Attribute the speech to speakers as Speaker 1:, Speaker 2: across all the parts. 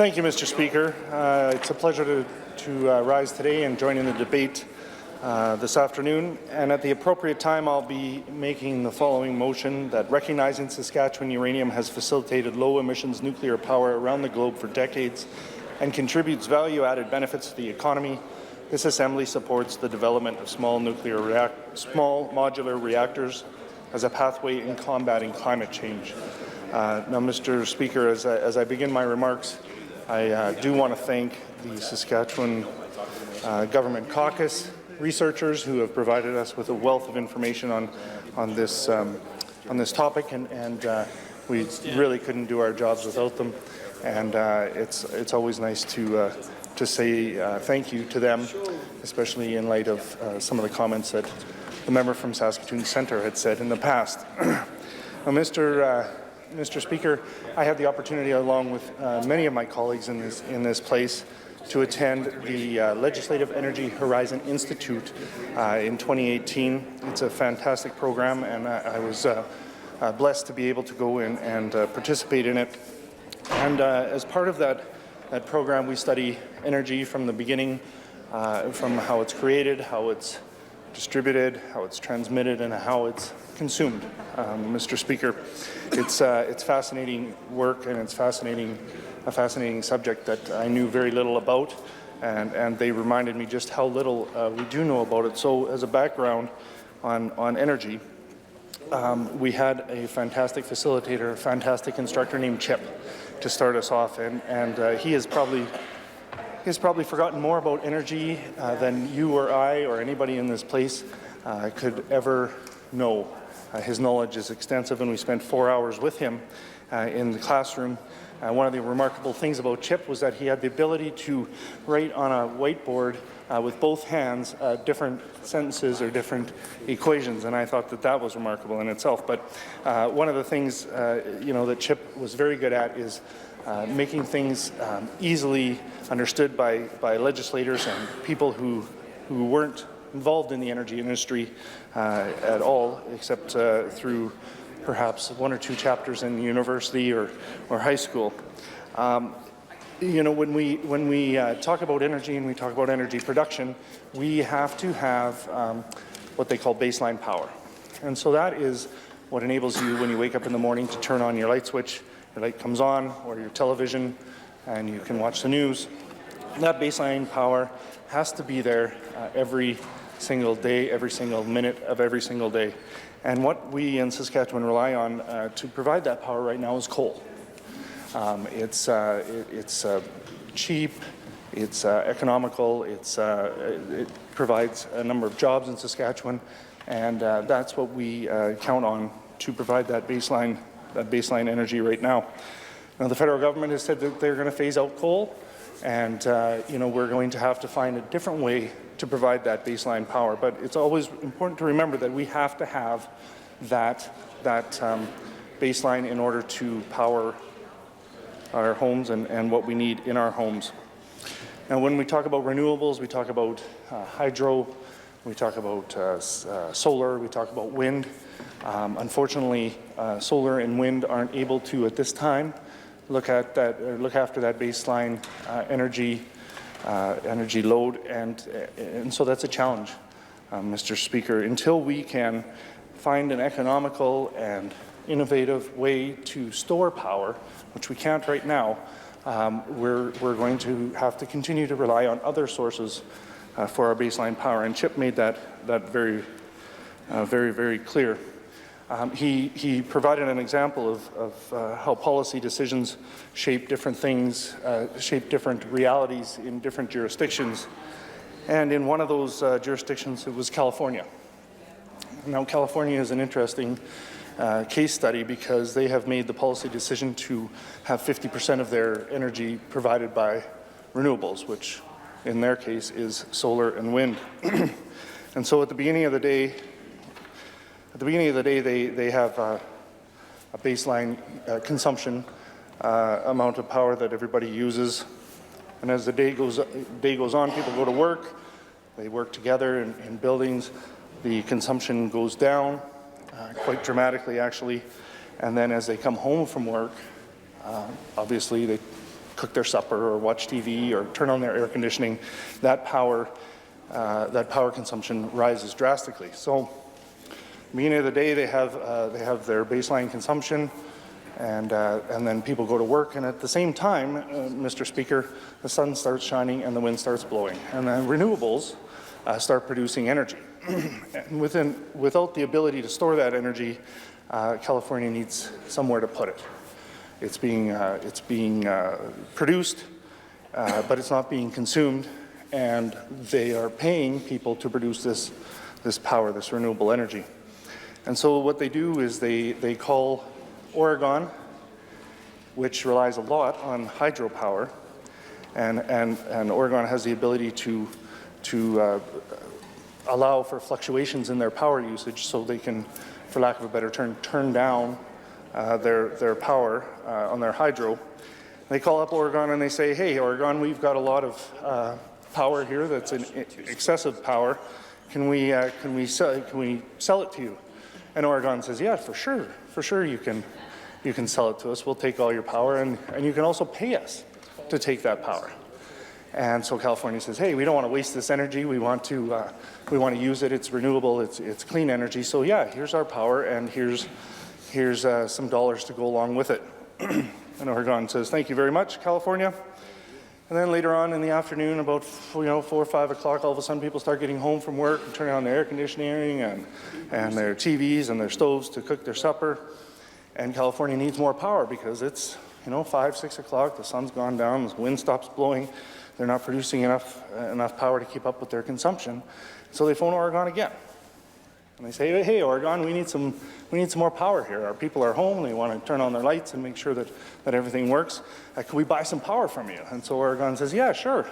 Speaker 1: Thank you, Mr. Speaker. It's a pleasure to rise today and join in the debate this afternoon. And at the appropriate time, I'll be making the following motion: that recognizing Saskatchewan uranium has facilitated low-emissions nuclear power around the globe for decades and contributes value-added benefits to the economy, this Assembly supports the development of small modular reactors as a pathway in combating climate change. Now, Mr. Speaker, as I begin my remarks, I do want to thank the Saskatchewan Government Caucus researchers who have provided us with a wealth of information on this topic, and we really couldn't do our jobs without them. And it's always nice to say thank you to them, especially in light of some of the comments that the member from Saskatoon Centre had said in the past. Now, Mr. Speaker, I had the opportunity, along with many of my colleagues in this place, to attend the Legislative Energy Horizon Institute in 2018. It's a fantastic program, and I was blessed to be able to go in and participate in it. And as part of that program, we study energy from the beginning, from how it's created, how it's distributed, how it's transmitted, and how it's consumed. Mr. Speaker, it's fascinating work, and it's a fascinating subject that I knew very little about, and they reminded me just how little we do know about it. So, as a background on energy, we had a fantastic facilitator, a fantastic instructor named Chip to start us off, and he has probably forgotten more about energy than you or I or anybody in this place could ever know. His knowledge is extensive, and we spent 4 hours with him in the classroom. One of the remarkable things about Chip was that he had the ability to write on a whiteboard with both hands different sentences or different equations, and I thought that was remarkable in itself. But one of the things that Chip was very good at is making things easily understood by legislators and people who weren't involved in the energy industry at all, except through perhaps 1 or 2 chapters in university or high school. When we talk about energy and we talk about energy production, we have to have what they call baseline power. And so that is what enables you, when you wake up in the morning, to turn on your light switch, your light comes on, or your television, and you can watch the news. That baseline power has to be there every single day, every single minute of every single day. And what we in Saskatchewan rely on to provide that power right now is coal. It's cheap, it's economical, it provides a number of jobs in Saskatchewan, and that's what we count on to provide that baseline energy right now. Now, the federal government has said that they're going to phase out coal, and we're going to have to find a different way to provide that baseline power. But it's always important to remember that we have to have that baseline in order to power our homes and what we need in our homes. Now, when we talk about renewables, we talk about hydro, we talk about solar, we talk about wind. Unfortunately, solar and wind aren't able to, at this time, look after that baseline energy load, and so that's a challenge, Mr. Speaker. Until we can find an economical and innovative way to store power, which we can't right now, we're going to have to continue to rely on other sources for our baseline power. And Chip made that very, very clear. He provided an example of how policy decisions shape different things, shape different realities in different jurisdictions. And in one of those jurisdictions, it was California. Now, California is an interesting case study because they have made the policy decision to have 50% of their energy provided by renewables, which in their case is solar and wind. And so at the beginning of the day, they have a baseline consumption amount of power that everybody uses. And as the day goes on, people go to work, they work together in buildings, the consumption goes down quite dramatically, actually. And then as they come home from work, obviously they cook their supper or watch TV or turn on their air conditioning, that power consumption rises drastically. So, at the beginning of the day, they have their baseline consumption, and then people go to work, and at the same time, Mr. Speaker, the sun starts shining and the wind starts blowing, and then renewables start producing energy. And without the ability to store that energy, California needs somewhere to put it. It's being produced, but it's not being consumed, and they are paying people to produce this power, this renewable energy. And so what they do is they call Oregon, which relies a lot on hydropower, and Oregon has the ability to allow for fluctuations in their power usage, so they can, for lack of a better term, turn down their power on their hydro. They call up Oregon and they say, "Hey, Oregon, we've got a lot of power here that's excessive power. Can we sell it to you?" And Oregon says, "Yeah, for sure you can sell it to us. We'll take all your power, and you can also pay us to take that power." And so California says, "Hey, we don't want to waste this energy. We want to use it. It's renewable. It's clean energy. So yeah, here's our power, and here's some dollars to go along with it." And Oregon says, "Thank you very much, California." And then later on in the afternoon, about 4 or 5 o'clock, all of a sudden people start getting home from work and turning on their air conditioning and their TVs and their stoves to cook their supper. And California needs more power because it's 5, 6 o'clock. The sun's gone down. The wind stops blowing. They're not producing enough power to keep up with their consumption. So they phone Oregon again. And they say, "Hey, Oregon, we need some more power here. Our people are home. They want to turn on their lights and make sure that everything works. Can we buy some power from you?" And so Oregon says, "Yeah, sure."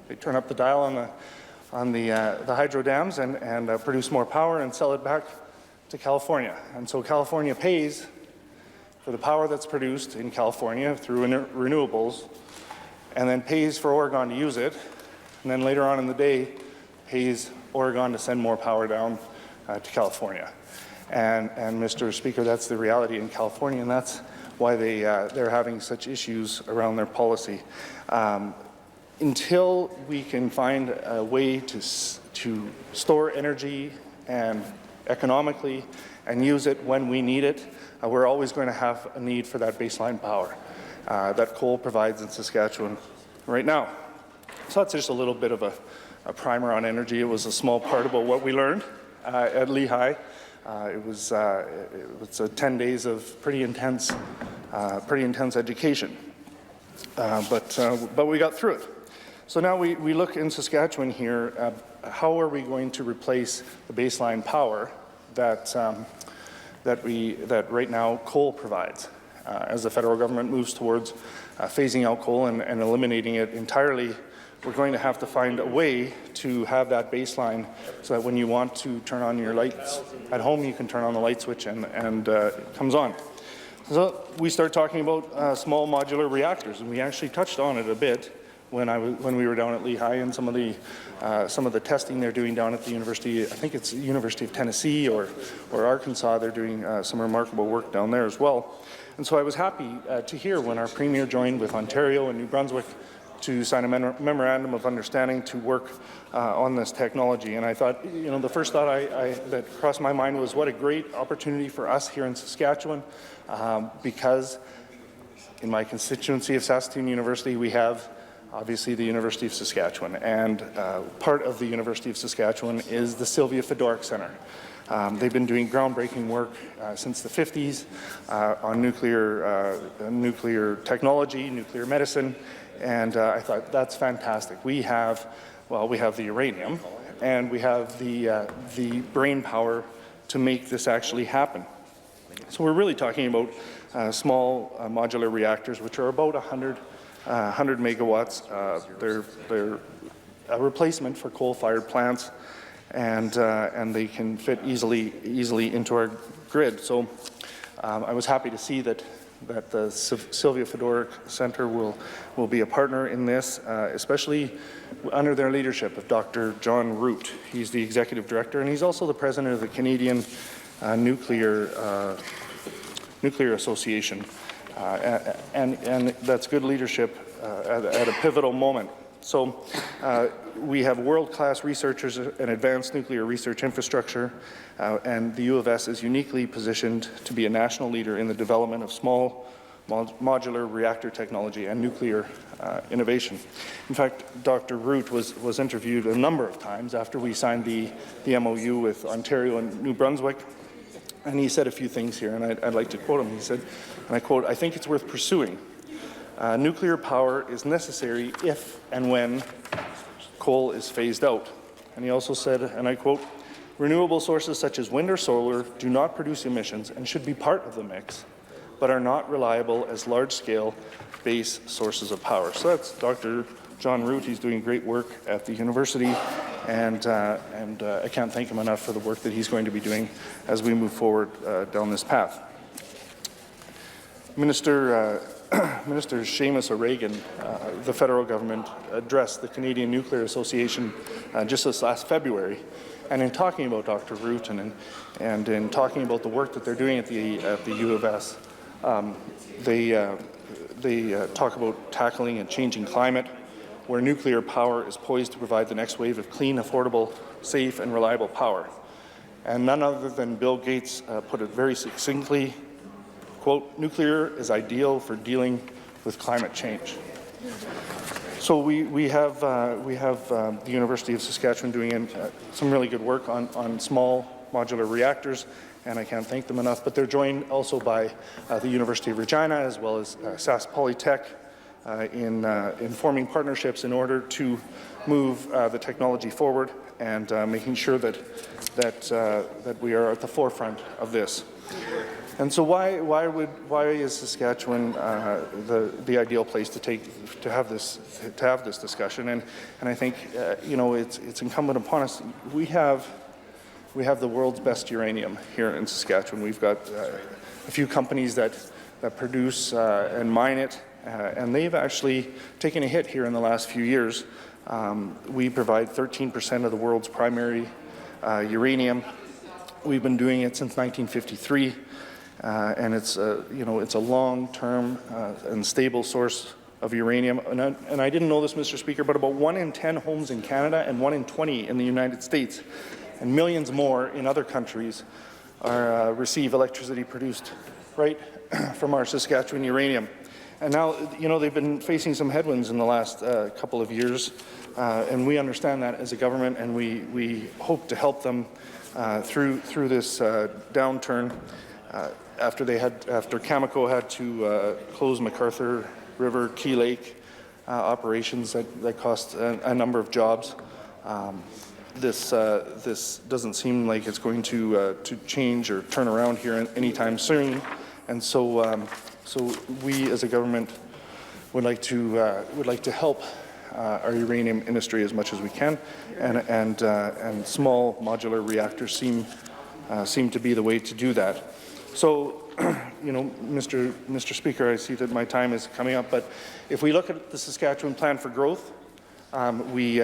Speaker 1: They turn up the dial on the hydro dams and produce more power and sell it back to California. And so California pays for the power that's produced in California through renewables, and then pays for Oregon to use it, and then later on in the day pays Oregon to send more power down to California. And Mr. Speaker, that's the reality in California, and that's why they're having such issues around their policy. Until we can find a way to store energy and economically and use it when we need it, we're always going to have a need for that baseline power that coal provides in Saskatchewan right now. So that's just a little bit of a primer on energy. It was a small part about what we learned at Lehigh. It was 10 days of pretty intense education, but we got through it. So now we look in Saskatchewan here. How are we going to replace the baseline power that right now coal provides? As the federal government moves towards phasing out coal and eliminating it entirely, we're going to have to find a way to have that baseline so that when you want to turn on your lights at home, you can turn on the light switch and it comes on. So we start talking about small modular reactors, and we actually touched on it a bit when we were down at Lehigh, and some of the testing they're doing down at the University, I think it's the University of Tennessee or Arkansas. They're doing some remarkable work down there as well. And so I was happy to hear when our Premier joined with Ontario and New Brunswick to sign a memorandum of understanding to work on this technology. And I thought, the first thought that crossed my mind was what a great opportunity for us here in Saskatchewan, because in my constituency of Saskatoon University, we have obviously the University of Saskatchewan, and part of the University of Saskatchewan is the Sylvia Fedoruk Centre. They've been doing groundbreaking work since the 50s on nuclear technology, nuclear medicine, and I thought that's fantastic. We have the uranium, and we have the brain power to make this actually happen. So we're really talking about small modular reactors, which are about 100 megawatts. They're a replacement for coal-fired plants, and they can fit easily into our grid. So I was happy to see that the Sylvia Fedoruk Centre will be a partner in this, especially under their leadership of Dr. John Root. He's the executive director, and he's also the president of the Canadian Nuclear Association. and that's good leadership at a pivotal moment. So we have world-class researchers and advanced nuclear research infrastructure, and the U of S is uniquely positioned to be a national leader in the development of small modular reactor technology and nuclear innovation. In fact, Dr. Root was interviewed a number of times after we signed the MOU with Ontario and New Brunswick, and he said a few things here, and I'd like to quote him. He said, and I quote, "I think it's worth pursuing. Nuclear power is necessary if and when coal is phased out." And he also said, and I quote, "Renewable sources such as wind or solar do not produce emissions and should be part of the mix, but are not reliable as large-scale base sources of power." So that's Dr. John Root. He's doing great work at the university, and I can't thank him enough for the work that he's going to be doing as we move forward down this path. Minister Seamus O'Regan, the federal government, addressed the Canadian Nuclear Association just this last February, and in talking about Dr. Root and in talking about the work that they're doing at the U of S, they talk about tackling and changing climate, where nuclear power is poised to provide the next wave of clean, affordable, safe, and reliable power. And none other than Bill Gates put it very succinctly, quote, "Nuclear is ideal for dealing with climate change." So we have the University of Saskatchewan doing some really good work on small modular reactors, and I can't thank them enough. But they're joined also by the University of Regina as well as Sask Polytech in forming partnerships in order to move the technology forward and making sure that we are at the forefront of this. And so why is Saskatchewan the ideal place to have this discussion? And I think it's incumbent upon us. We have the world's best uranium here in Saskatchewan. We've got a few companies that produce and mine it, and they've actually taken a hit here in the last few years. We provide 13% of the world's primary uranium. We've been doing it since 1953. And it's a long-term and stable source of uranium. And I didn't know this, Mr. Speaker, but about 1 in 10 homes in Canada and 1 in 20 in the United States, and millions more in other countries, receive electricity produced right from our Saskatchewan uranium. And now, they've been facing some headwinds in the last couple of years, and we understand that as a government, and we hope to help them through this downturn. After Cameco had to close McArthur River, Key Lake operations that cost a number of jobs, this doesn't seem like it's going to change or turn around here anytime soon. And so we as a government would like to help our uranium industry as much as we can, and small modular reactors seem to be the way to do that. So, Mr. Speaker, I see that my time is coming up, but if we look at the Saskatchewan Plan for Growth, we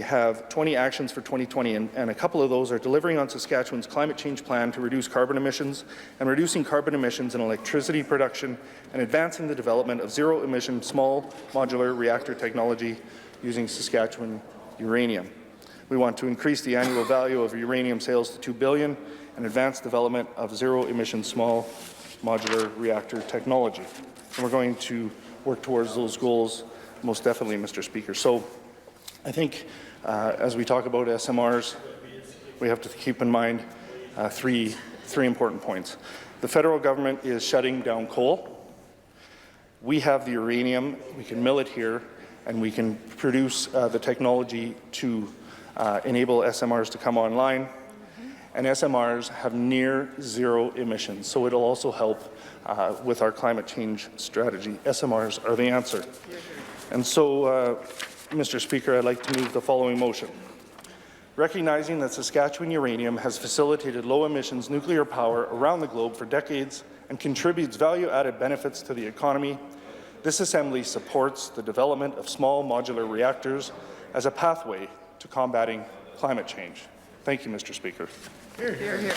Speaker 1: have 20 actions for 2020, and a couple of those are delivering on Saskatchewan's climate change plan to reduce carbon emissions and reducing carbon emissions in electricity production and advancing the development of zero-emission small modular reactor technology using Saskatchewan uranium. We want to increase the annual value of uranium sales to $2 billion and advance development of zero-emission small modular reactor technology. And we're going to work towards those goals most definitely, Mr. Speaker. So I think as we talk about SMRs, we have to keep in mind three important points. The federal government is shutting down coal. We have the uranium, we can mill it here, and we can produce the technology to enable SMRs to come online. And SMRs have near zero emissions, so it'll also help with our climate change strategy. SMRs are the answer. And so, Mr. Speaker, I'd like to move the following motion. Recognizing that Saskatchewan uranium has facilitated low-emissions nuclear power around the globe for decades and contributes value-added benefits to the economy, this Assembly supports the development of small modular reactors as a pathway to combating climate change. Thank you, Mr. Speaker. Hear, hear, hear.